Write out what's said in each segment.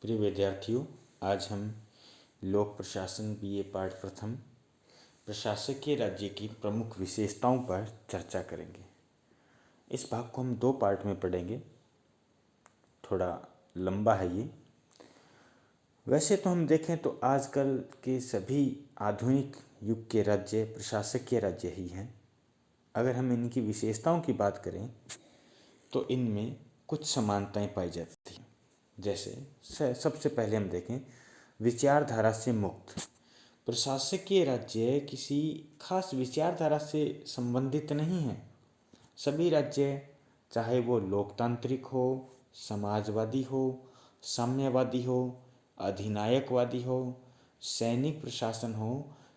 प्रिय विद्यार्थियों, आज हम लोक प्रशासन बीए पाठ प्रथम प्रशासकीय राज्य की प्रमुख विशेषताओं पर चर्चा करेंगे। इस भाग को हम दो पार्ट में पढ़ेंगे, थोड़ा लंबा है ये। वैसे तो हम देखें तो आजकल के सभी आधुनिक युग के राज्य प्रशासकीय राज्य ही हैं। अगर हम इनकी विशेषताओं की बात करें तो इनमें कुछ समानताएं पाई जाती हैं। जैसे सबसे पहले हम देखें विचारधारा से मुक्त। प्रशासकीय राज्य किसी खास विचारधारा से संबंधित नहीं है। सभी राज्य, चाहे वो लोकतांत्रिक हो, समाजवादी हो, साम्यवादी हो, अधिनायकवादी हो, सैनिक प्रशासन हो,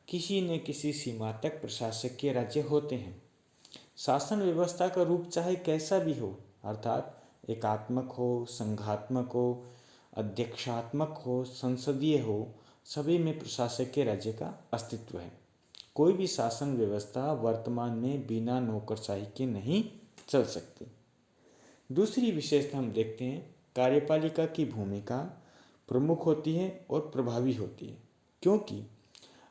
किसी न किसी सीमा तक प्रशासकीय राज्य होते हैं। शासन व्यवस्था का रूप चाहे कैसा भी हो, अर्थात एकात्मक हो, संघात्मक हो, अध्यक्षात्मक हो, संसदीय हो, सभी में प्रशासकीय राज्य का अस्तित्व है। कोई भी शासन व्यवस्था वर्तमान में बिना नौकरशाही के नहीं चल सकती। दूसरी विशेषता हम देखते हैं, कार्यपालिका की भूमिका प्रमुख होती है और प्रभावी होती है, क्योंकि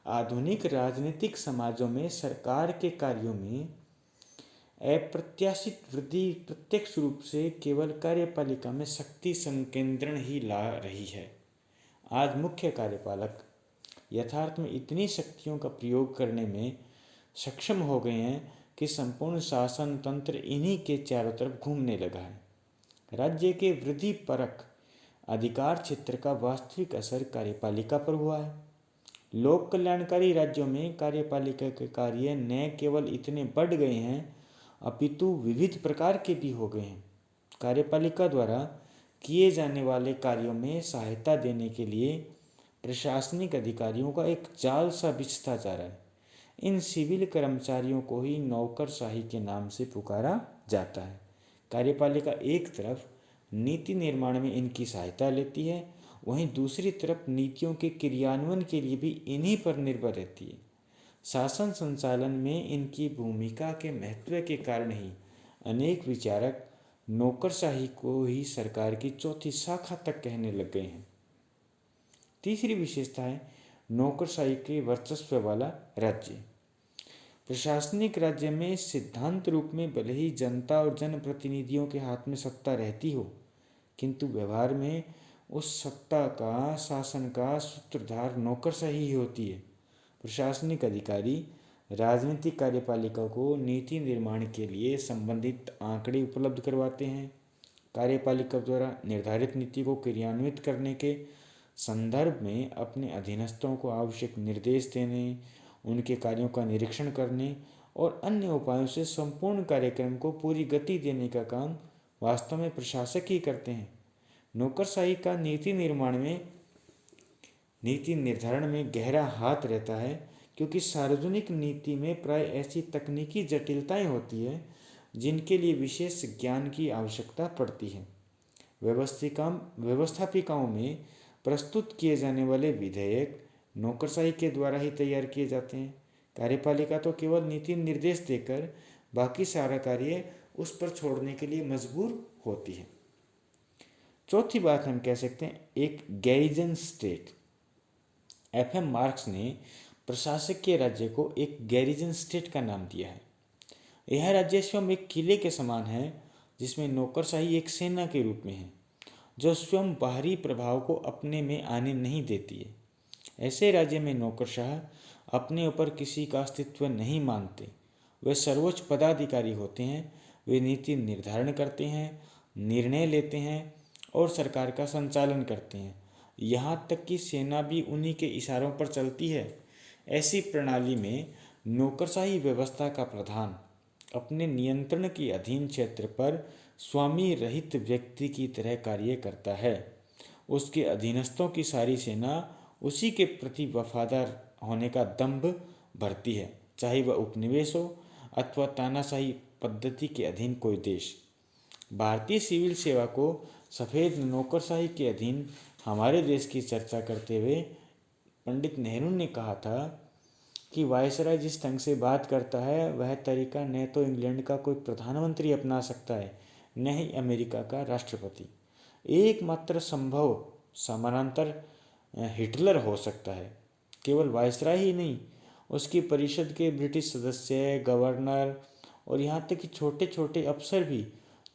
आधुनिक राजनीतिक समाजों में सरकार के कार्यों में अप्रत्याशित वृद्धि प्रत्यक्ष रूप से केवल कार्यपालिका में शक्ति संकेंद्रण ही ला रही है। आज मुख्य कार्यपालक यथार्थ में इतनी शक्तियों का प्रयोग करने में सक्षम हो गए हैं कि संपूर्ण शासन तंत्र इन्हीं के चारों तरफ घूमने लगा है। राज्य के वृद्धि परक अधिकार क्षेत्र का वास्तविक असर कार्यपालिका पर हुआ है। लोक कल्याणकारी राज्यों में कार्यपालिका के कार्य न केवल इतने बढ़ गए हैं, अपितु विविध प्रकार के भी हो गए हैं। कार्यपालिका द्वारा किए जाने वाले कार्यों में सहायता देने के लिए प्रशासनिक अधिकारियों का एक जाल सा बिछता जा रहा है। इन सिविल कर्मचारियों को ही नौकरशाही के नाम से पुकारा जाता है। कार्यपालिका एक तरफ नीति निर्माण में इनकी सहायता लेती है, वहीं दूसरी तरफ नीतियों के क्रियान्वयन के लिए भी इन्हीं पर निर्भर रहती है। शासन संचालन में इनकी भूमिका के महत्व के कारण ही अनेक विचारक नौकरशाही को ही सरकार की चौथी शाखा तक कहने लग गए हैं। तीसरी विशेषता है नौकरशाही के वर्चस्व वाला राज्य। प्रशासनिक राज्य में सिद्धांत रूप में भले ही जनता और जनप्रतिनिधियों के हाथ में सत्ता रहती हो, किंतु व्यवहार में उस सत्ता का, शासन का सूत्रधार नौकरशाही ही होती है। प्रशासनिक अधिकारी राजनीतिक कार्यपालिका को नीति निर्माण के लिए संबंधित आंकड़े उपलब्ध करवाते हैं। कार्यपालिका द्वारा निर्धारित नीति को क्रियान्वित करने के संदर्भ में अपने अधीनस्थों को आवश्यक निर्देश देने, उनके कार्यों का निरीक्षण करने और अन्य उपायों से संपूर्ण कार्यक्रम को पूरी गति देने का काम वास्तव में प्रशासक ही करते हैं। नौकरशाही का नीति निर्धारण में गहरा हाथ रहता है, क्योंकि सार्वजनिक नीति में प्राय ऐसी तकनीकी जटिलताएं होती है जिनके लिए विशेष ज्ञान की आवश्यकता पड़ती है। व्यवस्थापिकाओं में प्रस्तुत किए जाने वाले विधेयक नौकरशाही के द्वारा ही तैयार किए जाते हैं। कार्यपालिका तो केवल नीति निर्देश देकर बाकी सारा कार्य उस पर छोड़ने के लिए मजबूर होती है। चौथी बात हम कह सकते हैं एक गैरिजन स्टेट। एफएम मार्क्स ने प्रशासकीय राज्य को एक गैरिजन स्टेट का नाम दिया है। यह राज्य स्वयं एक किले के समान है, जिसमें नौकरशाही एक सेना के रूप में है, जो स्वयं बाहरी प्रभाव को अपने में आने नहीं देती है। ऐसे राज्य में नौकरशाह अपने ऊपर किसी का अस्तित्व नहीं मानते। वे सर्वोच्च पदाधिकारी होते हैं। वे नीति निर्धारण करते हैं, निर्णय लेते हैं और सरकार का संचालन करते हैं। यहाँ तक कि सेना भी उन्हीं के इशारों पर चलती है। ऐसी प्रणाली में नौकरशाही व्यवस्था का प्रधान अपने नियंत्रण के अधीन क्षेत्र पर स्वामी रहित व्यक्ति की तरह कार्य करता है। उसके अधीनस्थों की सारी सेना उसी के प्रति वफादार होने का दंभ भरती है, चाहे वह उपनिवेश हो अथवा तानाशाही पद्धति के अधीन कोई देश। भारतीय सिविल सेवा को सफ़ेद नौकरशाही के अधीन हमारे देश की चर्चा करते हुए पंडित नेहरू ने कहा था कि वायसराय जिस ढंग से बात करता है, वह तरीका न तो इंग्लैंड का कोई प्रधानमंत्री अपना सकता है, न ही अमेरिका का राष्ट्रपति। एकमात्र संभव समानांतर हिटलर हो सकता है। केवल वायसराय ही नहीं, उसकी परिषद के ब्रिटिश सदस्य, गवर्नर और यहाँ तक कि छोटे छोटे अफसर भी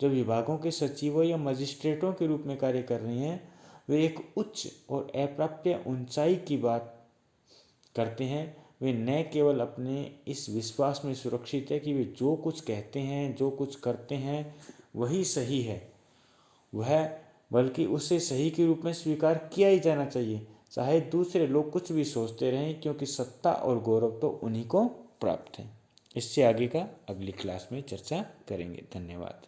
जो विभागों के सचिवों या मजिस्ट्रेटों के रूप में कार्य कर रहे हैं, वे एक उच्च और अप्राप्य ऊंचाई की बात करते हैं। वे न केवल अपने इस विश्वास में सुरक्षित है कि वे जो कुछ कहते हैं, जो कुछ करते हैं वही सही है, वह बल्कि उसे सही के रूप में स्वीकार किया ही जाना चाहिए, चाहे दूसरे लोग कुछ भी सोचते रहें, क्योंकि सत्ता और गौरव तो उन्हीं को प्राप्त है। इससे आगे का अगली क्लास में चर्चा करेंगे। धन्यवाद।